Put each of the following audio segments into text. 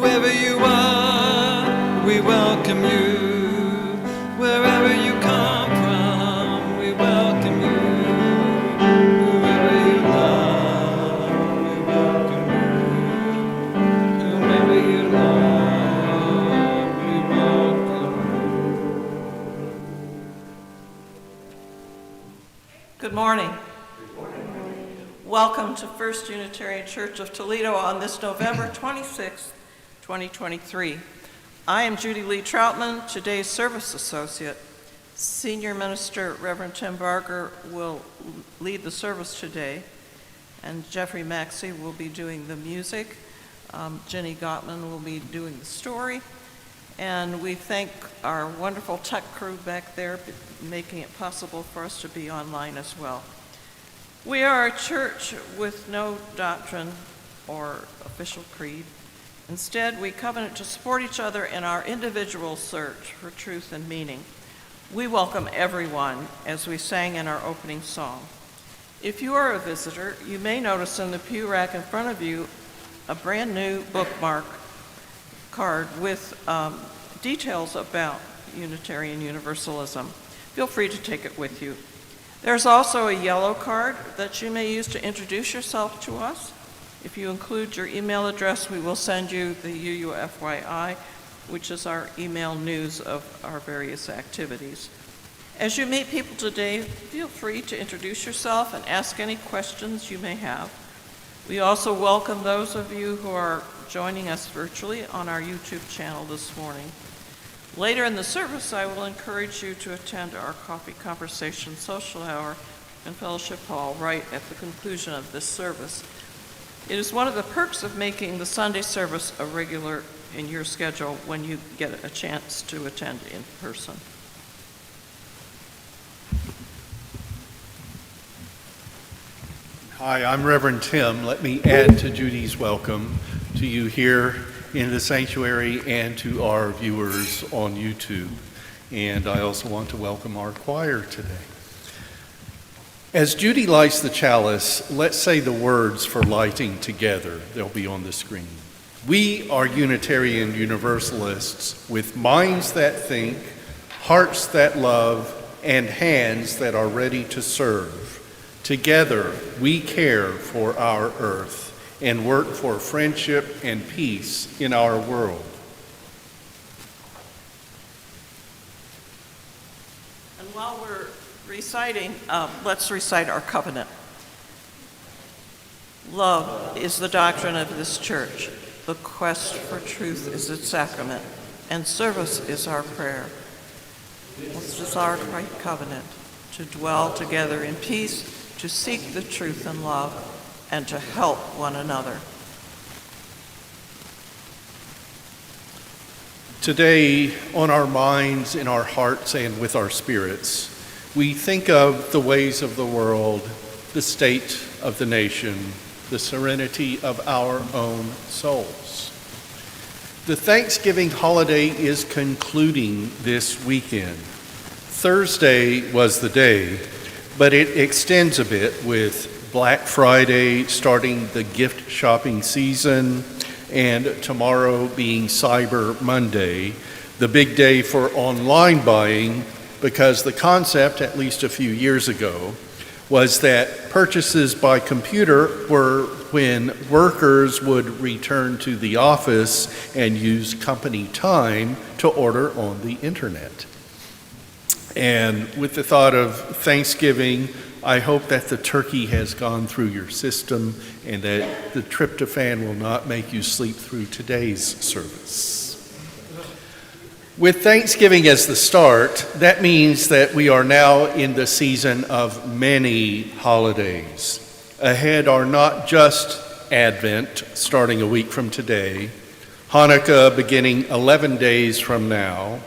Whoever you are, we welcome you. Wherever you come from, we welcome you. Whoever you love, we welcome you. Whoever you love, we welcome you. Good morning. Welcome to First Unitarian Church of Toledo on this November 26th, 2023. I am Judy Lee Troutman, today's service associate. Senior Minister Reverend Tim Barger will lead the service today, and Jeffrey Maxey will be doing the music. Jenny Gottman will be doing the story, and we thank our wonderful tech crew back there making it possible for us to be online as well. We are a church with no doctrine or official creed. Instead, we covenant to support each other in our individual search for truth and meaning. We welcome everyone, as we sang in our opening song. If you are a visitor, you may notice in the pew rack in front of you a brand new bookmark card with details about Unitarian Universalism. Feel free to take it with you. There's also a yellow card that you may use to introduce yourself to us. If you include your email address, we will send you the UUFYI, which is our email news of our various activities. As you meet people today, feel free to introduce yourself and ask any questions you may have. We also welcome those of you who are joining us virtually on our YouTube channel this morning. Later in the service, I will encourage you to attend our coffee conversation social hour in Fellowship Hall right at the conclusion of this service. It is one of the perks of making the Sunday service a regular in your schedule when you get a chance to attend in person. Hi, I'm Reverend Tim. Let me add to Judy's welcome to you here in the sanctuary and to our viewers on YouTube. And I also want to welcome our choir today. As Judy lights the chalice, let's say the words for lighting together. They'll be on the screen. We are Unitarian Universalists with minds that think, hearts that love, and hands that are ready to serve. Together, we care for our earth and work for friendship and peace in our world. And while we're reciting, let's recite our covenant. Love is the doctrine of this church. The quest for truth is its sacrament, and service is our prayer. This is our covenant, to dwell together in peace, to seek the truth and love, and to help one another. Today, on our minds, in our hearts, and with our spirits, we think of the ways of the world, the state of the nation, the serenity of our own souls. The Thanksgiving holiday is concluding this weekend. Thursday was the day, but it extends a bit with Black Friday starting the gift shopping season, and tomorrow being Cyber Monday, the big day for online buying, because the concept, at least a few years ago, was that purchases by computer were when workers would return to the office and use company time to order on the internet. And with the thought of Thanksgiving, I hope that the turkey has gone through your system and that the tryptophan will not make you sleep through today's service. With Thanksgiving as the start, that means that we are now in the season of many holidays. Ahead are not just Advent, starting a week from today, Hanukkah beginning 11 days from now,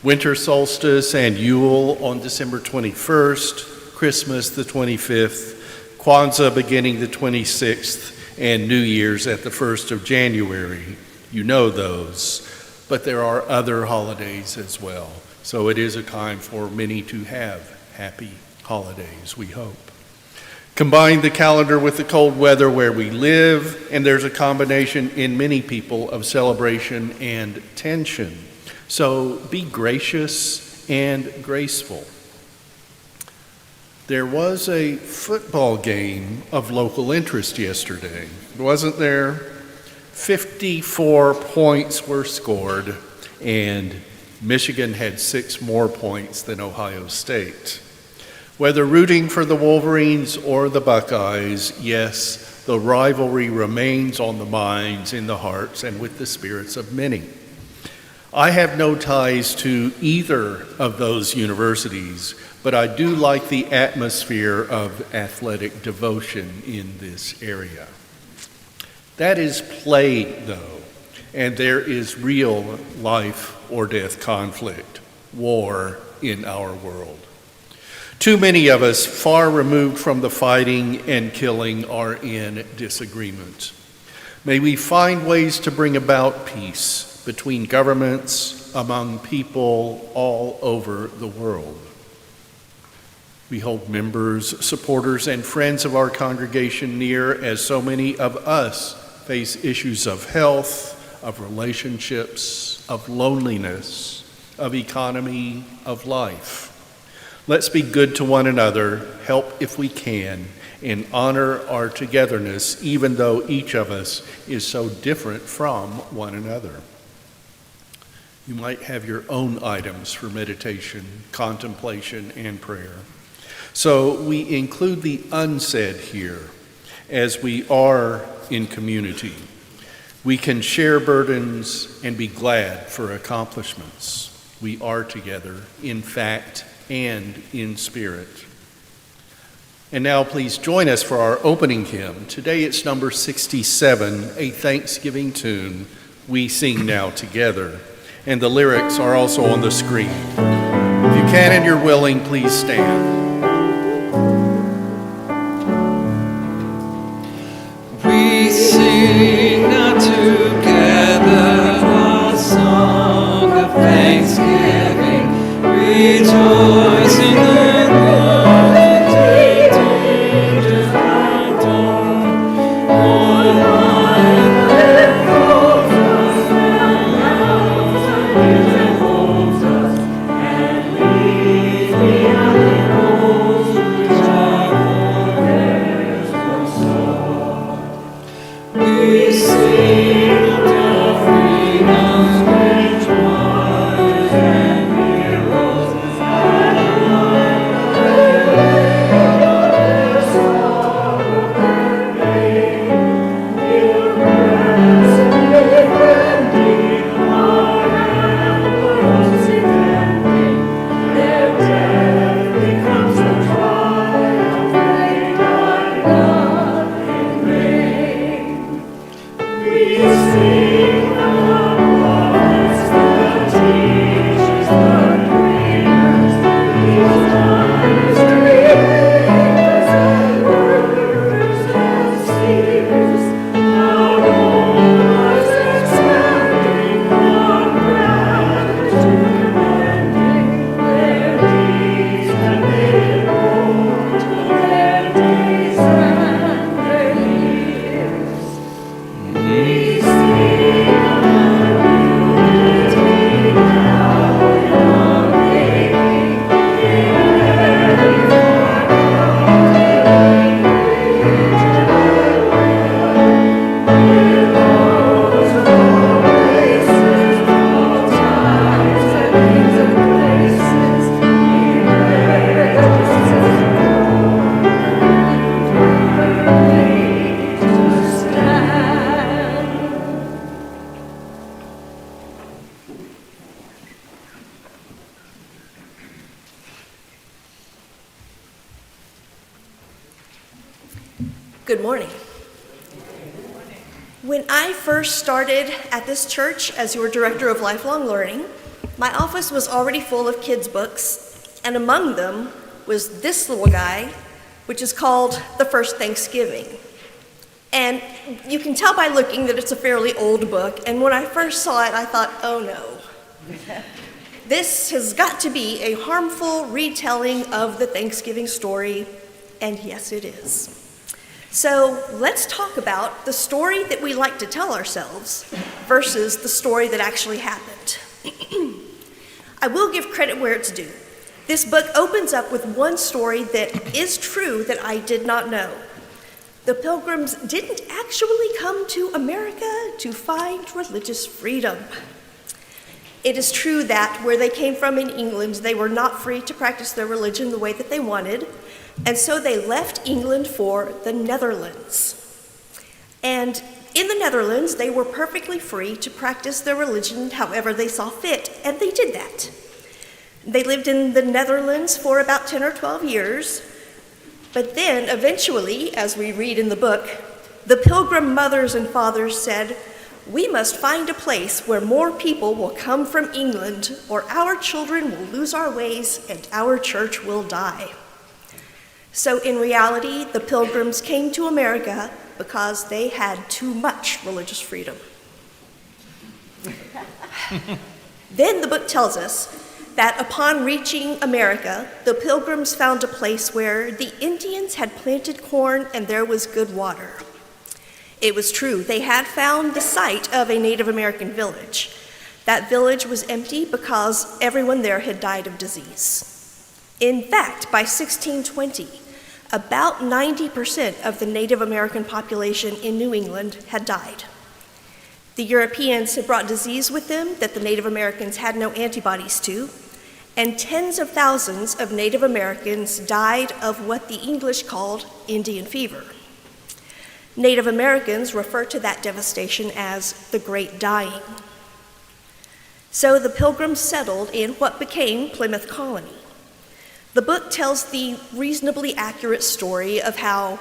winter solstice and Yule on December 21st, Christmas the 25th, Kwanzaa beginning the 26th, and New Year's at the 1st of January. You know those, but there are other holidays as well. So it is a time for many to have happy holidays, we hope. Combine the calendar with the cold weather where we live, and there's a combination in many people of celebration and tension. So be gracious and graceful. There was a football game of local interest yesterday, wasn't there? 54 points were scored, and Michigan had 6 more points than Ohio State. Whether rooting for the Wolverines or the Buckeyes, yes, the rivalry remains on the minds, in the hearts, and with the spirits of many. I have no ties to either of those universities, but I do like the atmosphere of athletic devotion in this area. That is played, though, and there is real life or death conflict, war in our world. Too many of us, far removed from the fighting and killing, are in disagreement. May we find ways to bring about peace between governments, among people all over the world. We hold members, supporters, and friends of our congregation near, as so many of us face issues of health, of relationships, of loneliness, of economy, of life. Let's be good to one another, help if we can, and honor our togetherness, even though each of us is so different from one another. You might have your own items for meditation, contemplation, and prayer. So we include the unsaid here, as we are in community. We can share burdens and be glad for accomplishments. We are together, in fact and in spirit. And now please join us for our opening hymn. Today it's number 67, a Thanksgiving tune, We Sing Now Together. And the lyrics are also on the screen. If you can and you're willing, please stand. We sing now together a song of thanksgiving, rejoice in the Lord and redeemed our dawn. On high that holds us and holds us, and leads beyond the roads which are theirs for song. We sing of the freedom which was and heroes Good morning. When I first started at this church as your director of lifelong learning, my office was already full of kids' books, and among them was this little guy, which is called The First Thanksgiving. And you can tell by looking that it's a fairly old book, and when I first saw it, I thought, oh no. This has got to be a harmful retelling of the Thanksgiving story, And yes, it is. So let's talk about the story that we like to tell ourselves versus the story that actually happened. I will give credit where it's due. This book opens up with one story that is true that I did not know. The Pilgrims didn't actually come to America to find religious freedom. It is true that where they came from in England, they were not free to practice their religion the way that they wanted, and so they left England for the Netherlands. And in the Netherlands, they were perfectly free to practice their religion however they saw fit, and they did that. They lived in the Netherlands for about 10 or 12 years, but then eventually, as we read in the book, the Pilgrim mothers and fathers said, "We must find a place where more people will come from England, or our children will lose our ways and our church will die." So in reality, the Pilgrims came to America because they had too much religious freedom. Then the book tells us that upon reaching America, the Pilgrims found a place where the Indians had planted corn and there was good water. It was true, they had found the site of a Native American village. That village was empty because everyone there had died of disease. In fact, by 1620, about 90% of the Native American population in New England had died. The Europeans had brought disease with them that the Native Americans had no antibodies to, and tens of thousands of Native Americans died of what the English called Indian fever. Native Americans refer to that devastation as the Great Dying. So the Pilgrims settled in what became Plymouth Colony. The book tells the reasonably accurate story of how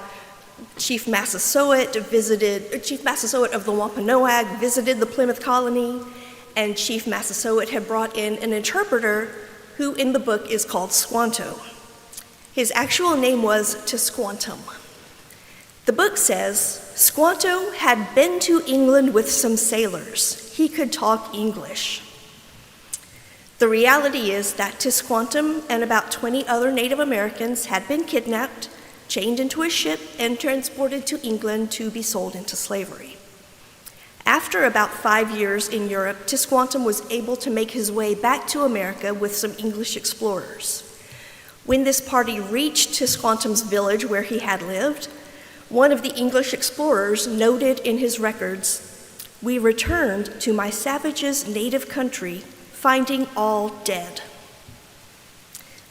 Chief Massasoit of the Wampanoag visited the Plymouth Colony, and Chief Massasoit had brought in an interpreter who in the book is called Squanto. His actual name was Tisquantum. The book says Squanto had been to England with some sailors. He could talk English. The reality is that Tisquantum and about 20 other Native Americans had been kidnapped, chained into a ship, and transported to England to be sold into slavery. After about 5 years in Europe, Tisquantum was able to make his way back to America with some English explorers. When this party reached Tisquantum's village where he had lived, one of the English explorers noted in his records, "We returned to my savages' native country, finding all dead."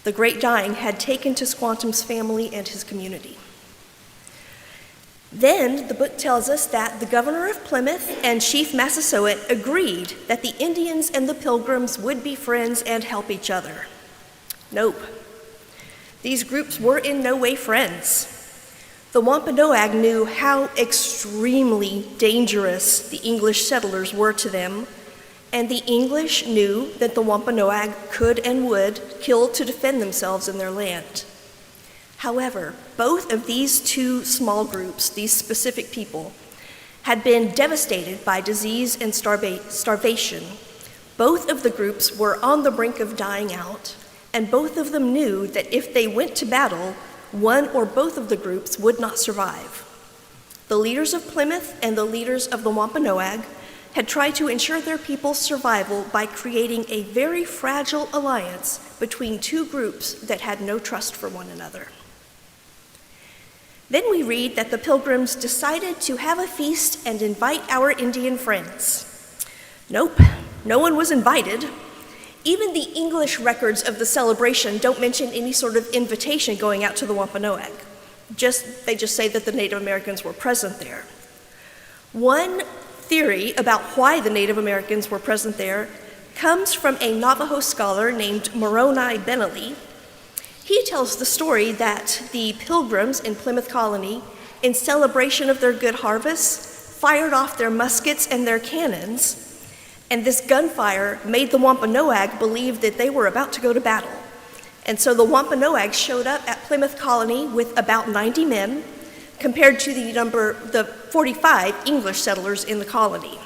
The Great Dying had taken Tisquantum's family and his community. Then the book tells us that the governor of Plymouth and Chief Massasoit agreed that the Indians and the Pilgrims would be friends and help each other. Nope. These groups were in no way friends. The Wampanoag knew how extremely dangerous the English settlers were to them, and the English knew that the Wampanoag could and would kill to defend themselves in their land. However, both of these two small groups, these specific people, had been devastated by disease and starvation. Both of the groups were on the brink of dying out, and both of them knew that if they went to battle, one or both of the groups would not survive. The leaders of Plymouth and the leaders of the Wampanoag had tried to ensure their people's survival by creating a very fragile alliance between two groups that had no trust for one another. Then we read that the Pilgrims decided to have a feast and invite our Indian friends. Nope, no one was invited. Even the English records of the celebration don't mention any sort of invitation going out to the Wampanoag. They just say that the Native Americans were present there. One theory about why the Native Americans were present there comes from a Navajo scholar named Moroni Benelli. He tells the story that the Pilgrims in Plymouth Colony, in celebration of their good harvest, fired off their muskets and their cannons, and this gunfire made the Wampanoag believe that they were about to go to battle. And so the Wampanoag showed up at Plymouth Colony with about 90 men, compared to the 45 English settlers in the colony.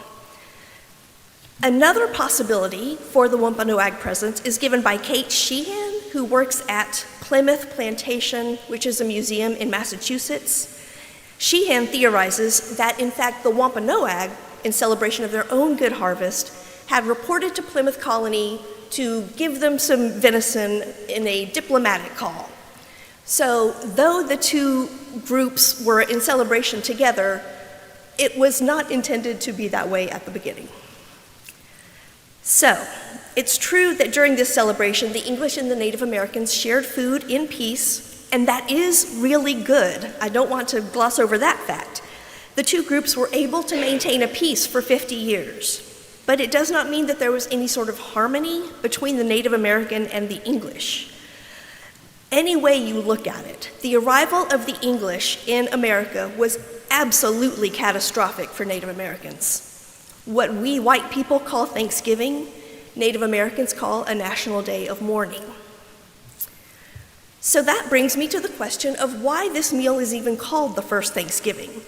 Another possibility for the Wampanoag presence is given by Kate Sheehan, who works at Plymouth Plantation, which is a museum in Massachusetts. Sheehan theorizes that, in fact, the Wampanoag, in celebration of their own good harvest, had reported to Plymouth Colony to give them some venison in a diplomatic call. So, though the two groups were in celebration together, it was not intended to be that way at the beginning. So, it's true that during this celebration, the English and the Native Americans shared food in peace, and that is really good. I don't want to gloss over that fact. The two groups were able to maintain a peace for 50 years, but it does not mean that there was any sort of harmony between the Native American and the English. Any way you look at it, the arrival of the English in America was absolutely catastrophic for Native Americans. What we white people call Thanksgiving, Native Americans call a national day of mourning. So that brings me to the question of why this meal is even called the first Thanksgiving.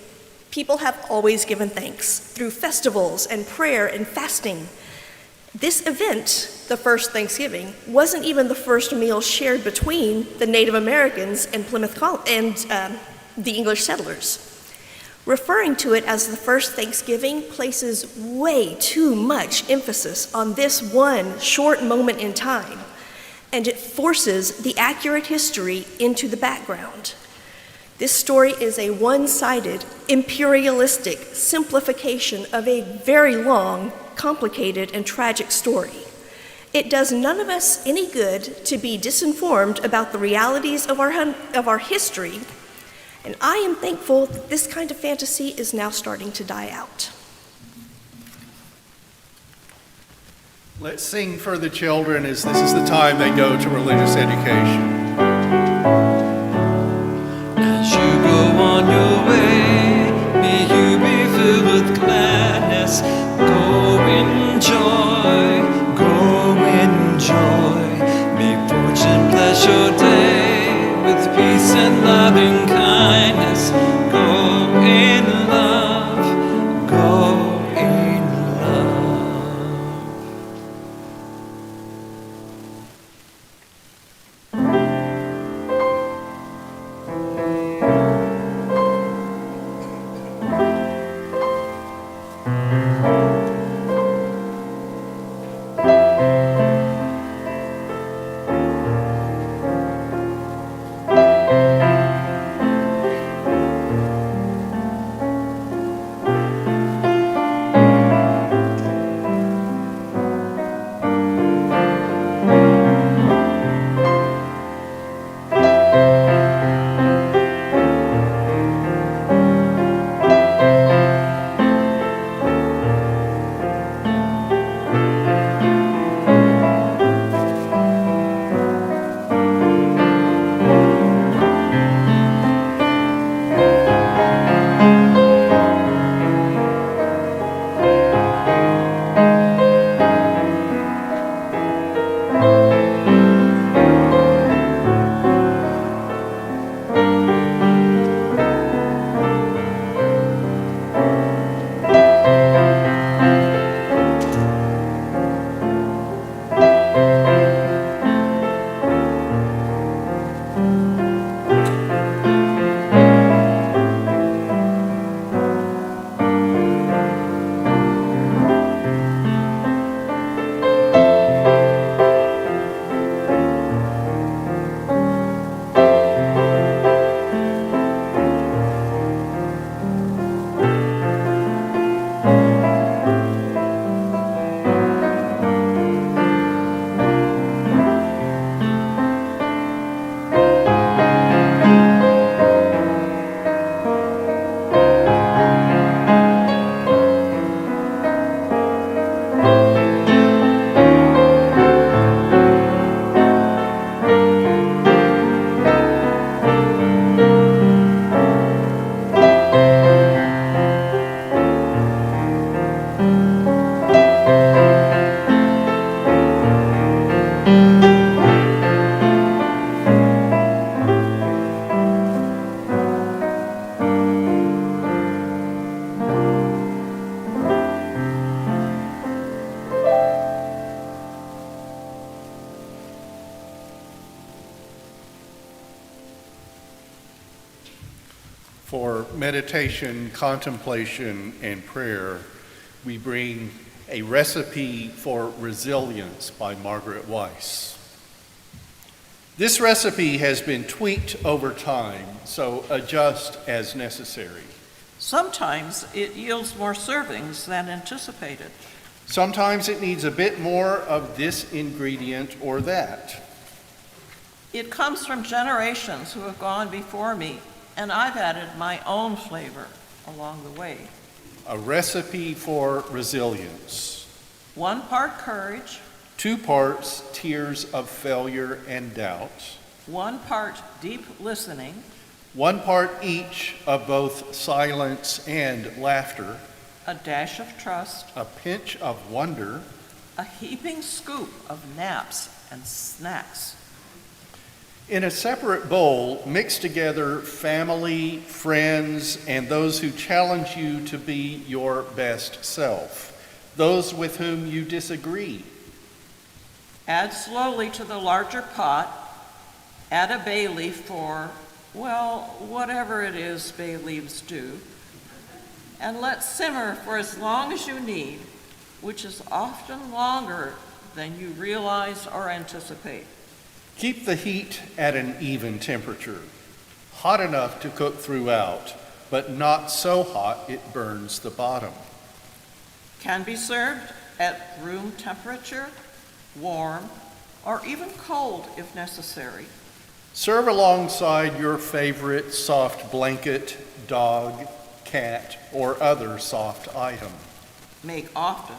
People have always given thanks through festivals and prayer and fasting. This event, the first Thanksgiving, wasn't even the first meal shared between the Native Americans and the English settlers. Referring to it as the first Thanksgiving places way too much emphasis on this one short moment in time, and it forces the accurate history into the background. This story is a one-sided, imperialistic simplification of a very long, complicated, and tragic story. It does none of us any good to be disinformed about the realities of our history, and I am thankful that this kind of fantasy is now starting to die out. Let's sing for the children as this is the time they go to religious education. As you go on your way, may you be filled with gladness. Go enjoy, go enjoy. May fortune bless your day with peace and loving kindness. Go in love, go in love. For meditation, contemplation, and prayer, we bring A Recipe for Resilience by Margaret Weiss. This recipe has been tweaked over time, so adjust as necessary. Sometimes it yields more servings than anticipated. Sometimes it needs a bit more of this ingredient or that. It comes from generations who have gone before me, and I've added my own flavor along the way. A Recipe for Resilience. 1 part courage, 2 parts tears of failure and doubt. 1 part deep listening, 1 part each of both silence and laughter. a dash of trust, A pinch of wonder. a heaping scoop of naps and snacks. In a separate bowl, mix together family, friends, and those who challenge you to be your best self, those with whom you disagree. Add slowly to the larger pot, add a bay leaf for, well, whatever it is bay leaves do, and let simmer for as long as you need, which is often longer than you realize or anticipate. Keep the heat at an even temperature, hot enough to cook throughout, but not so hot it burns the bottom. Can be served at room temperature, warm, or even cold if necessary. Serve alongside your favorite soft blanket, dog, cat, or other soft item. Make often.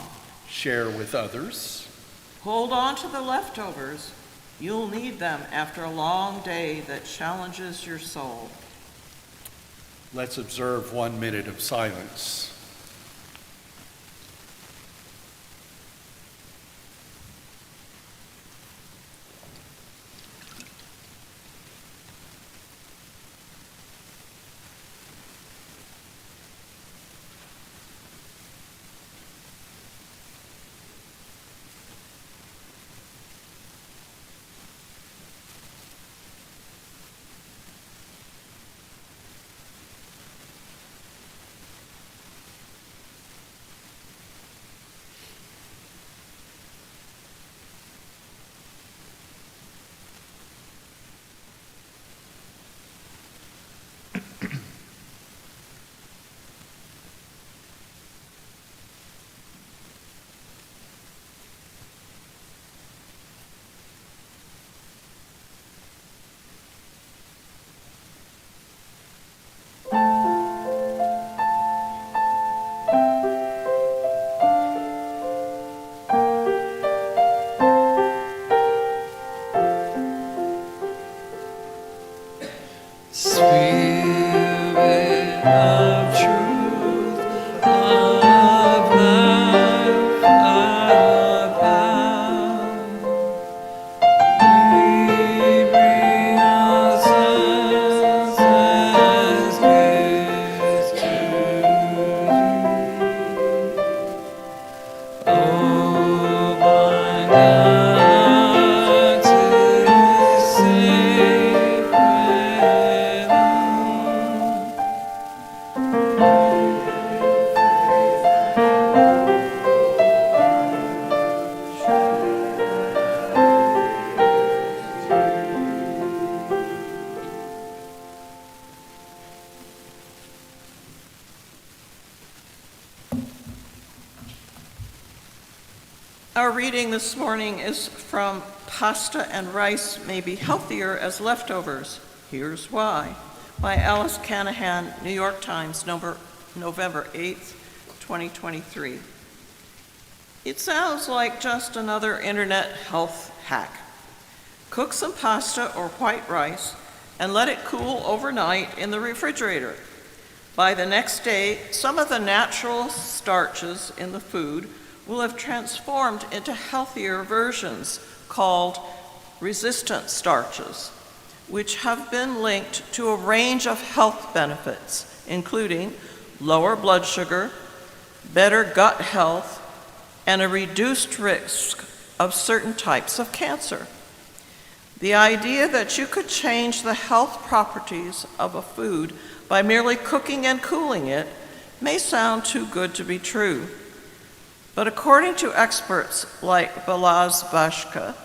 Share with others. Hold on to the leftovers. You'll need them after a long day that challenges your soul. Let's observe 1 minute of silence. Spirit of truth, of life, of power, we bring ourselves as gifts to thee. Oh, my God, 'tis safe with Our reading this morning is from Pasta and Rice May Be Healthier as Leftovers. Here's Why, by Alice Canahan, New York Times, November 8th, 2023. It sounds like just another internet health hack. Cook some pasta or white rice and let it cool overnight in the refrigerator. By the next day, some of the natural starches in the food will have transformed into healthier versions called resistant starches, which have been linked to a range of health benefits, including lower blood sugar, better gut health, and a reduced risk of certain types of cancer. The idea that you could change the health properties of a food by merely cooking and cooling it may sound too good to be true. But according to experts like Balazs Bashka,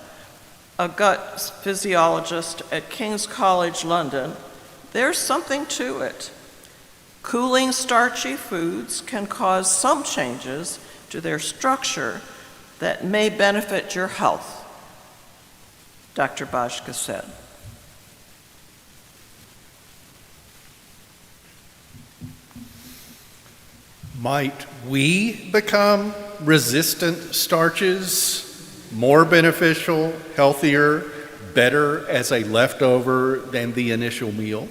a gut physiologist at King's College London, there's something to it. Cooling starchy foods can cause some changes to their structure that may benefit your health, Dr. Bashka said. Might we become resistant starches, more beneficial, healthier, better as a leftover than the initial meal?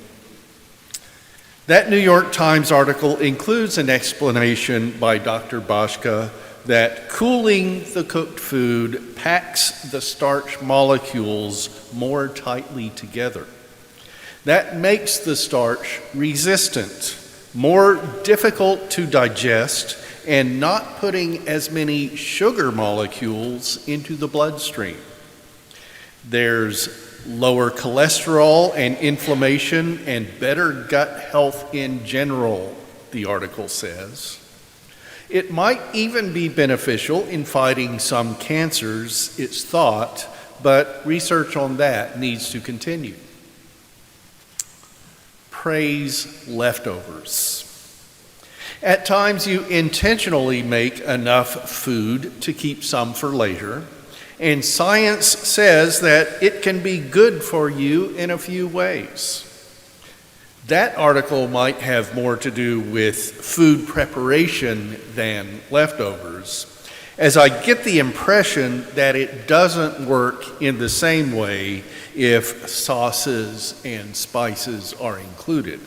That New York Times article includes an explanation by Dr. Bashka that cooling the cooked food packs the starch molecules more tightly together. That makes the starch resistant, more difficult to digest, and not putting as many sugar molecules into the bloodstream. There's lower cholesterol and inflammation and better gut health in general, the article says. It might even be beneficial in fighting some cancers, it's thought, but research on that needs to continue. Praise leftovers. At times you intentionally make enough food to keep some for later, and science says that it can be good for you in a few ways. That article might have more to do with food preparation than leftovers, as I get the impression that it doesn't work in the same way if sauces and spices are included.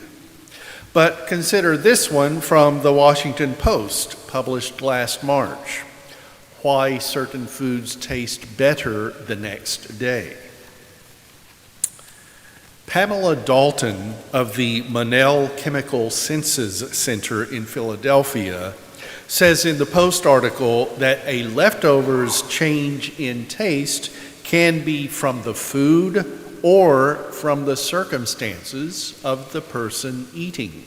But consider this one from the Washington Post, published last March: why certain foods taste better the next day. Pamela Dalton of the Monell Chemical Senses Center in Philadelphia says in the Post article that a leftover's change in taste can be from the food or from the circumstances of the person eating.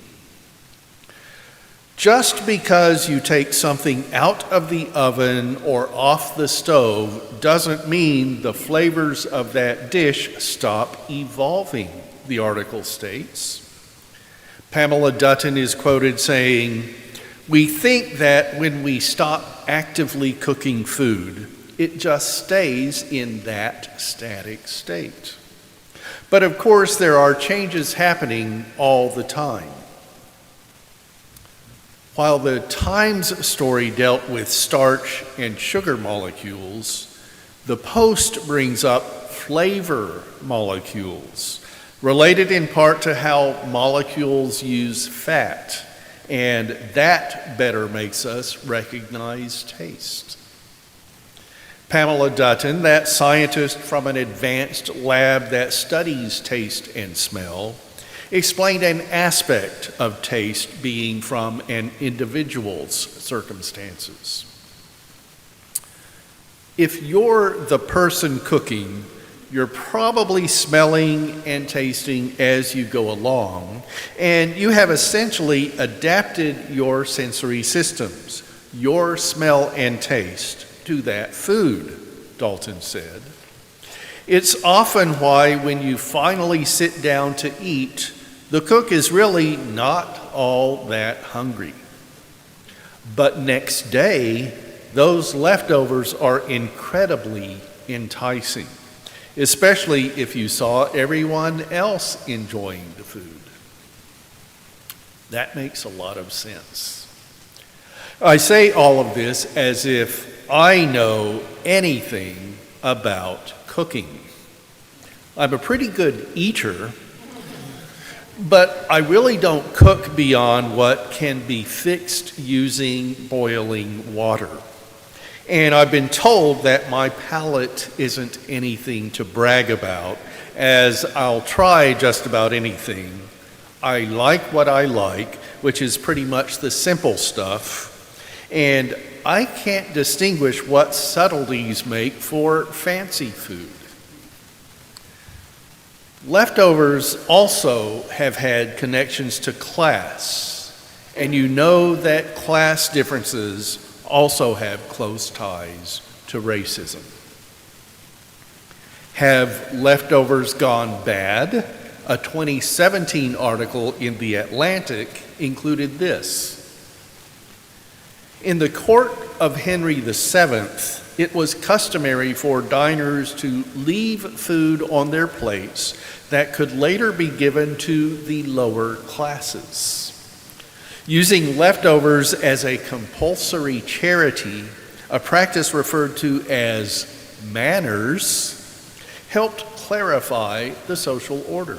Just because you take something out of the oven or off the stove doesn't mean the flavors of that dish stop evolving, the article states. Pamela Dutton is quoted saying, "We think that when we stop actively cooking food, it just stays in that static state. But of course, there are changes happening all the time." While the Times story dealt with starch and sugar molecules, the Post brings up flavor molecules, related in part to how molecules use fat, and that better makes us recognize taste. Pamela Dutton, that scientist from an advanced lab that studies taste and smell, explained an aspect of taste being from an individual's circumstances. If you're the person cooking, you're probably smelling and tasting as you go along, and you have essentially adapted your sensory systems, your smell and taste, to that food, Dalton said. It's often why when you finally sit down to eat, the cook is really not all that hungry. But next day, those leftovers are incredibly enticing, especially if you saw everyone else enjoying the food. That makes a lot of sense. I say all of this as if I know anything about cooking. I'm a pretty good eater, but I really don't cook beyond what can be fixed using boiling water. And I've been told that my palate isn't anything to brag about, as I'll try just about anything. I like what I like, which is pretty much the simple stuff, and I can't distinguish what subtleties make for fancy food. Leftovers also have had connections to class, and you know that class differences also have close ties to racism. Have leftovers gone bad? A 2017 article in The Atlantic included this. In the court of Henry VII, it was customary for diners to leave food on their plates that could later be given to the lower classes. Using leftovers as a compulsory charity, a practice referred to as manners, helped clarify the social order.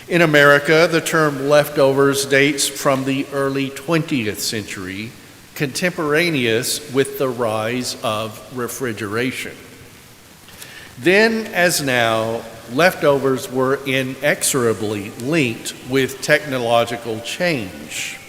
In America, the term leftovers dates from the early 20th century, contemporaneous with the rise of refrigeration. Then, as now, leftovers were inexorably linked with technological change.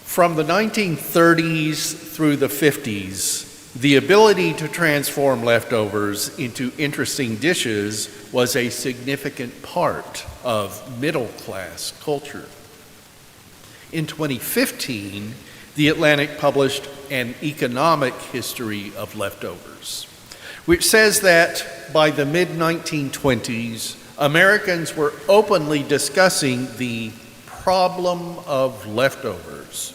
From the 1930s through the 50s, the ability to transform leftovers into interesting dishes was a significant part of middle-class culture. In 2015, The Atlantic published an economic history of leftovers, which says that by the mid-1920s, Americans were openly discussing the problem of leftovers,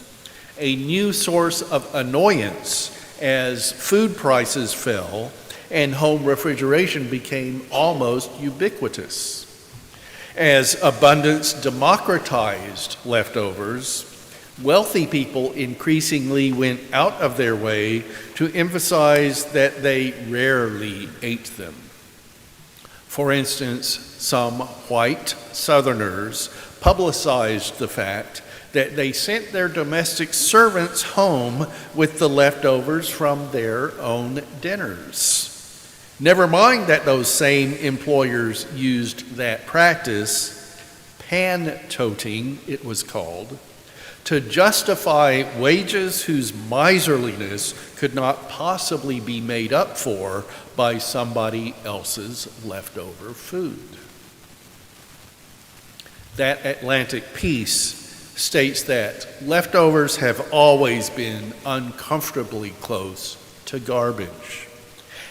a new source of annoyance as food prices fell and home refrigeration became almost ubiquitous. As abundance democratized leftovers, wealthy people increasingly went out of their way to emphasize that they rarely ate them. For instance, some white Southerners publicized the fact that they sent their domestic servants home with the leftovers from their own dinners. Never mind that those same employers used that practice, pan-toting it was called, to justify wages whose miserliness could not possibly be made up for by somebody else's leftover food. That Atlantic piece states that leftovers have always been uncomfortably close to garbage.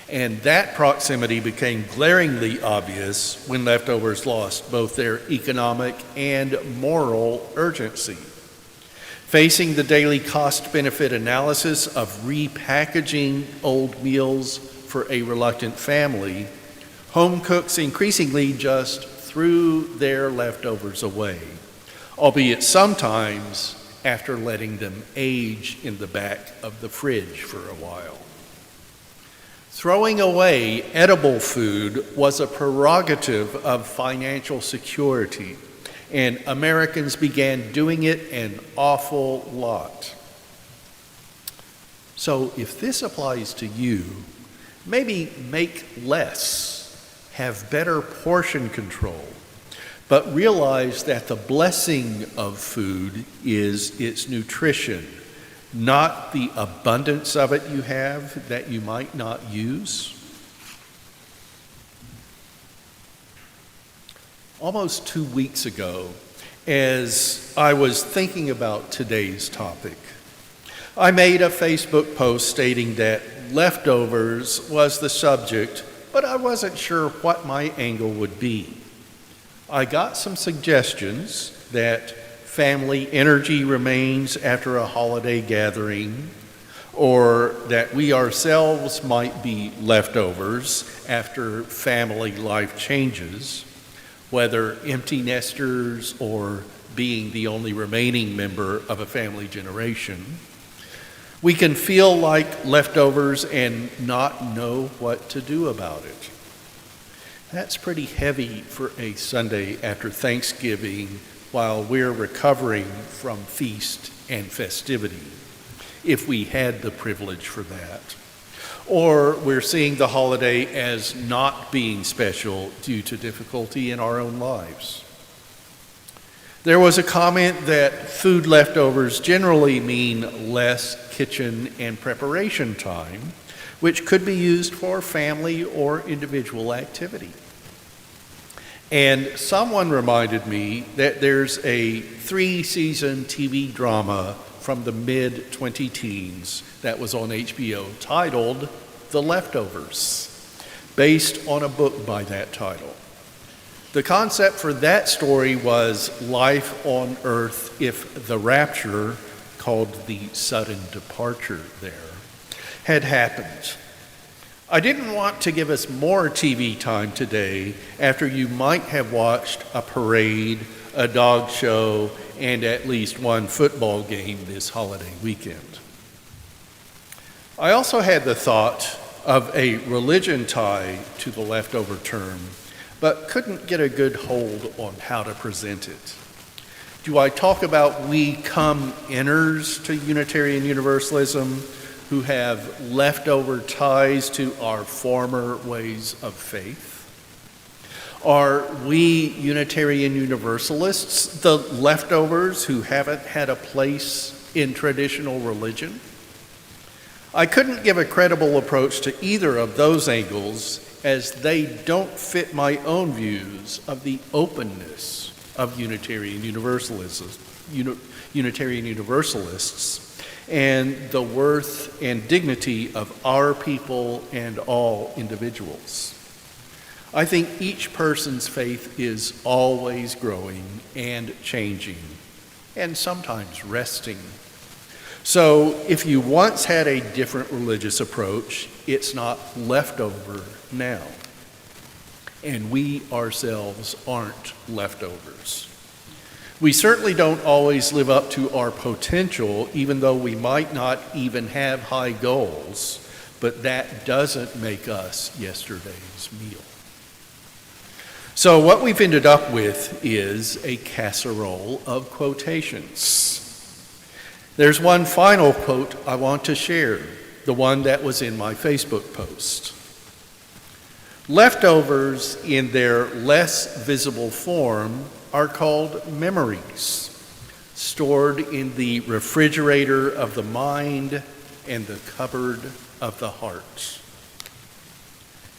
And that proximity became glaringly obvious when leftovers lost both their economic and moral urgency. Facing the daily cost-benefit analysis of repackaging old meals for a reluctant family, home cooks increasingly just threw their leftovers away, albeit sometimes after letting them age in the back of the fridge for a while. Throwing away edible food was a prerogative of financial security, and Americans began doing it an awful lot. So if this applies to you, maybe make less, have better portion control, but realize that the blessing of food is its nutrition, not the abundance of it you have that you might not use. Almost 2 weeks ago, as I was thinking about today's topic, I made a Facebook post stating that leftovers was the subject, but I wasn't sure what my angle would be. I got some suggestions that family energy remains after a holiday gathering, or that we ourselves might be leftovers after family life changes, whether empty nesters or being the only remaining member of a family generation. We can feel like leftovers and not know what to do about it. That's pretty heavy for a Sunday after Thanksgiving while we're recovering from feast and festivity, if we had the privilege for that. Or we're seeing the holiday as not being special due to difficulty in our own lives. There was a comment that food leftovers generally mean less kitchen and preparation time, which could be used for family or individual activity. And someone reminded me that there's a 3-season TV drama from the mid-2010s that was on HBO titled The Leftovers, based on a book by that title. The concept for that story was life on earth if the rapture, called the sudden departure there, had happened. I didn't want to give us more TV time today after you might have watched a parade, a dog show, and at least one football game this holiday weekend. I also had the thought of a religion tie to the leftover term, but couldn't get a good hold on how to present it. Do I talk about we come-inners to Unitarian Universalism who have leftover ties to our former ways of faith? Are we Unitarian Universalists the leftovers who haven't had a place in traditional religion? I couldn't give a credible approach to either of those angles, as they don't fit my own views of the openness of Unitarian Universalists and the worth and dignity of our people and all individuals. I think each person's faith is always growing and changing, and sometimes resting. So if you once had a different religious approach, it's not leftover now. And we ourselves aren't leftovers. We certainly don't always live up to our potential, even though we might not even have high goals, but that doesn't make us yesterday's meal. So what we've ended up with is a casserole of quotations. There's one final quote I want to share, the one that was in my Facebook post. Leftovers in their less visible form are called memories, stored in the refrigerator of the mind and the cupboard of the heart.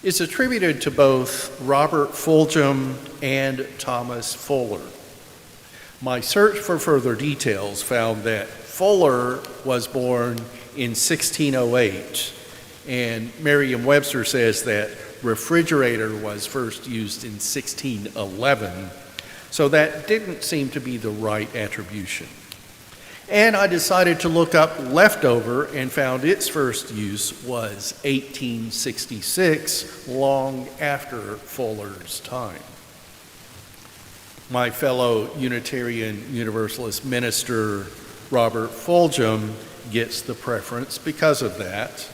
It's attributed to both Robert Fulghum and Thomas Fuller. My search for further details found that Fuller was born in 1608, and Merriam-Webster says that refrigerator was first used in 1611, so that didn't seem to be the right attribution. And I decided to look up leftover and found its first use was 1866, long after Fuller's time. My fellow Unitarian Universalist minister, Robert Fulghum, gets the preference because of that,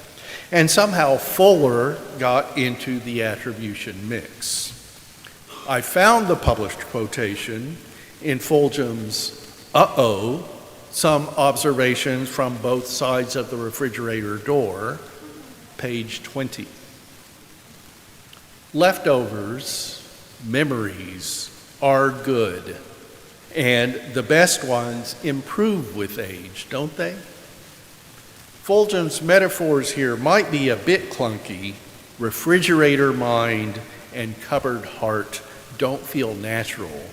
and somehow Fuller got into the attribution mix. I found the published quotation in Fulghum's Uh-Oh, Some Observations from Both Sides of the Refrigerator Door, page 20. Leftovers, memories, are good. And the best ones improve with age, don't they? Fulghum's metaphors here might be a bit clunky. Refrigerator mind and cupboard heart don't feel natural,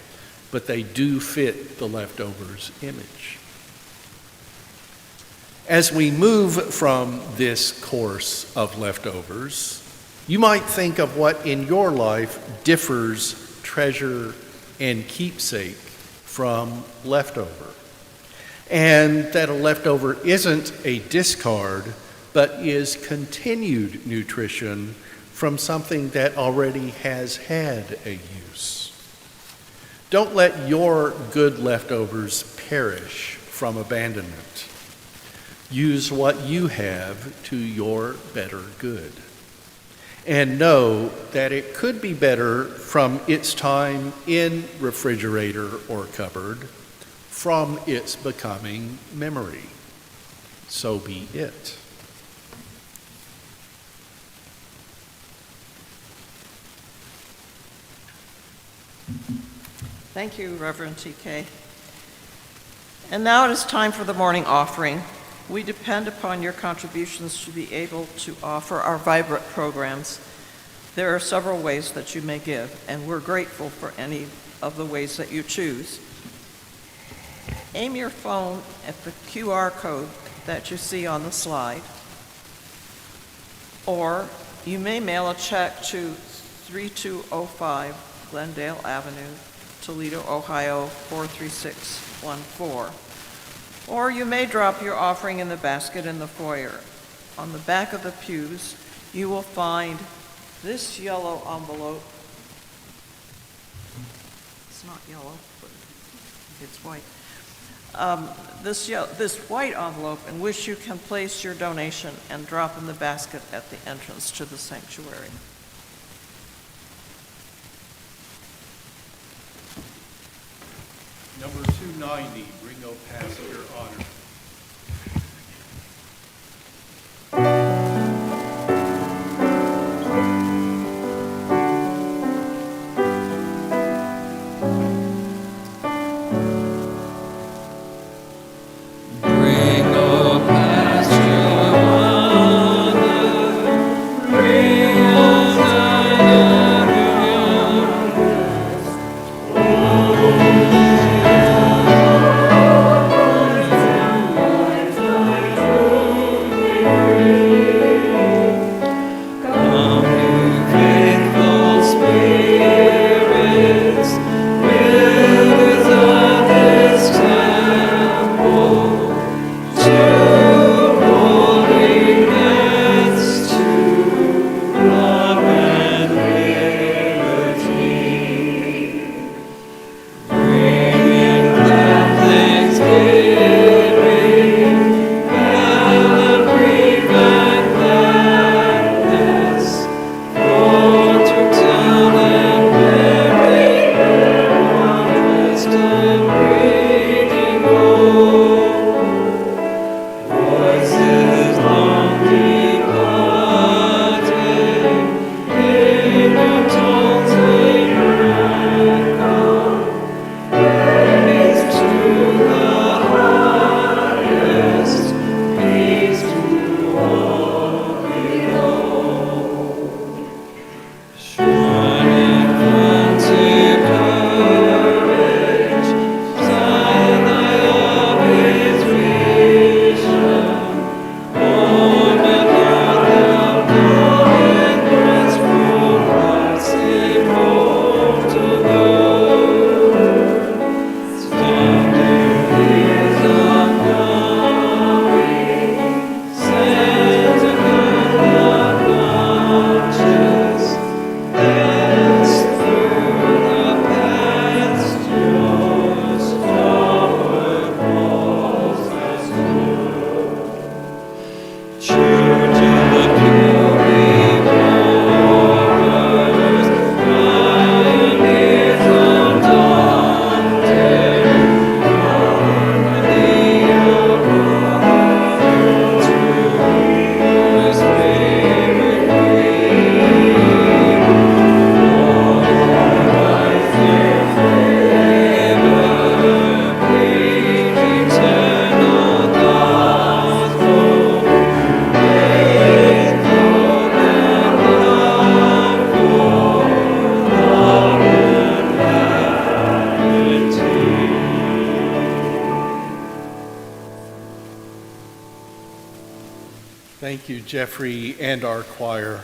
but they do fit the leftovers image. As we move from this course of leftovers, you might think of what in your life differs treasure and keepsake from leftover. And that a leftover isn't a discard, but is continued nutrition from something that already has had a use. Don't let your good leftovers perish from abandonment. Use what you have to your better good. And know that it could be better from its time in refrigerator or cupboard, from its becoming memory. So be it. Thank you, Reverend T.K. And now it is time for the morning offering. We depend upon your contributions to be able to offer our vibrant programs. There are several ways that you may give, and we're grateful for any of the ways that you choose. Aim your phone at the QR code that you see on the slide, or you may mail a check to 3205 Glendale Avenue, Toledo, Ohio 43614. Or you may drop your offering in the basket in the foyer. On the back of the pews, you will find this yellow envelope. It's not yellow, but it's white. This white envelope in which you can place your donation and drop in the basket at the entrance to the sanctuary. Number 290, Ringo Passenger Honor. Bring, O pasture wonder, bring us come, you faithful spirits, builders of this temple, to holiness, to love and liberty. Bring in glad thanksgiving, brief and gladness, for to tell and bury their honest and breathing hope. Voices long departed, in your tones they echo, praise to the highest, peace to all below. Shining unto courage, Zion thy of his vision, born and heart of God and breast from hearts immortal. Standing is unknowing, sands and unconscious, pass through the pastures, forward walls as good. Children of purely borrowers, pioneers undaunted, harmony of heart to his favorite green. Life their flavor, preach eternal gospel, faith, hope, and love for love and liberty. Thank you, Jeffrey, and our choir.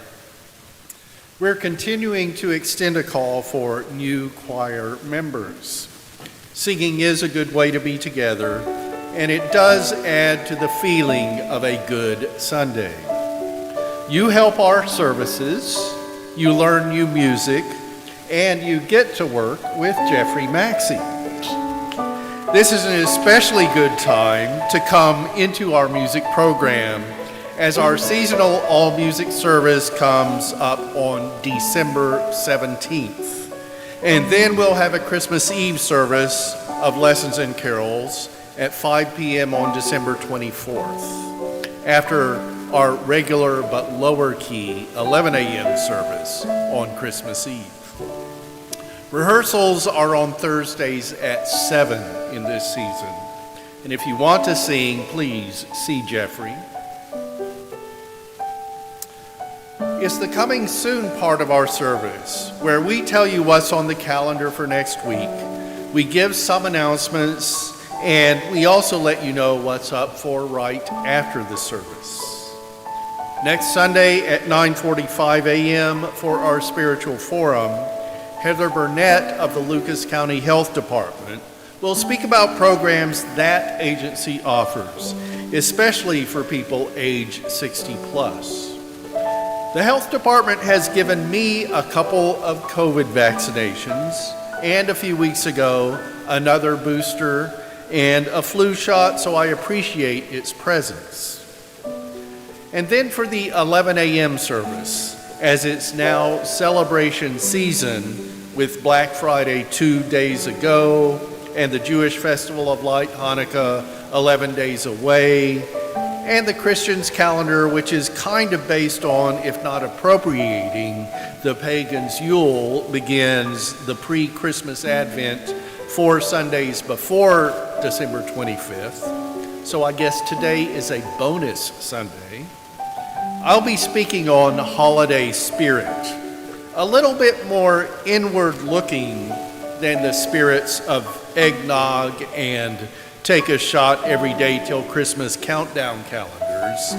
We're continuing to extend a call for new choir members. Singing is a good way to be together, and it does add to the feeling of a good Sunday. You help our services, you learn new music, and you get to work with Jeffrey Maxey. This is an especially good time to come into our music program as our seasonal all-music service comes up on December 17th. And then we'll have a Christmas Eve service of lessons and carols at 5 p.m. on December 24th, after our regular but lower key 11 a.m. service on Christmas Eve. Rehearsals are on Thursdays at 7 in this season. And if you want to sing, please see Jeffrey. It's the coming soon part of our service, where we tell you what's on the calendar for next week. We give some announcements, and we also let you know what's up for right after the service. Next Sunday at 9:45 a.m. for our spiritual forum, Heather Burnett of the Lucas County Health Department will speak about programs that agency offers, especially for people age 60 plus. The health department has given me a couple of COVID vaccinations, and a few weeks ago, another booster and a flu shot, so I appreciate its presence. And then for the 11 a.m. service, as it's now celebration season with Black Friday 2 days ago and the Jewish Festival of Light, Hanukkah, 11 days away, and the Christian's calendar, which is kind of based on, if not appropriating, the pagan's Yule, begins the pre-Christmas Advent 4 Sundays before December 25th. So I guess today is a bonus Sunday. I'll be speaking on holiday spirit, a little bit more inward looking than the spirits of eggnog and take a shot every day till Christmas countdown calendars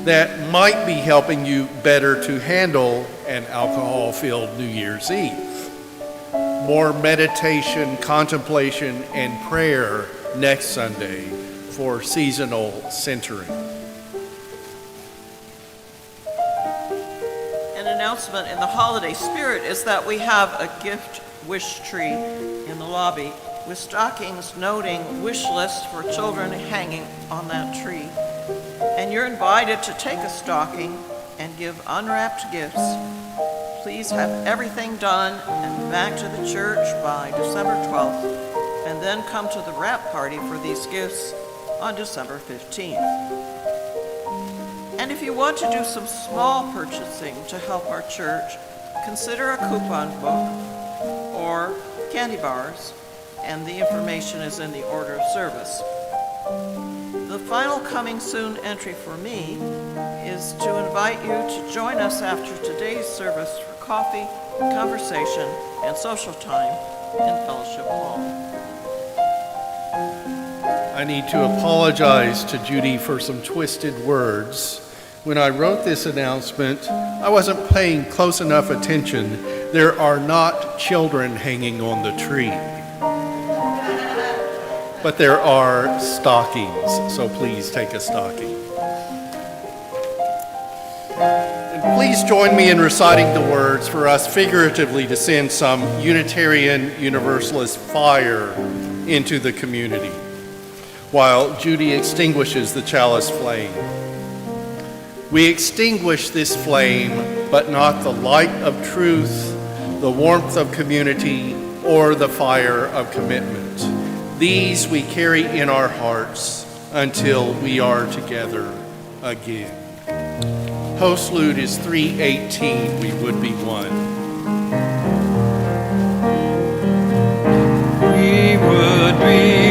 that might be helping you better to handle an alcohol-filled New Year's Eve. More meditation, contemplation, and prayer next Sunday for seasonal centering. An announcement in the holiday spirit is that we have a gift wish tree in the lobby with stockings noting wish lists for children hanging on that tree. And you're invited to take a stocking and give unwrapped gifts. Please have everything done and back to the church by December 12th, and then come to the wrap party for these gifts on December 15th. And if you want to do some small purchasing to help our church, consider a coupon book or candy bars, and the information is in the order of service. The final coming soon entry for me is to invite you to join us after today's service for coffee, conversation, and social time in Fellowship Hall. I need to apologize to Judy for some twisted words. When I wrote this announcement, I wasn't paying close enough attention. There are not children hanging on the tree, but there are stockings, so please take a stocking. And please join me in reciting the words for us figuratively to send some Unitarian Universalist fire into the community, while Judy extinguishes the chalice flame. We extinguish this flame, but not the light of truth, the warmth of community, or the fire of commitment. These we carry in our hearts until we are together again. Postlude is 318, We Would Be One. We would be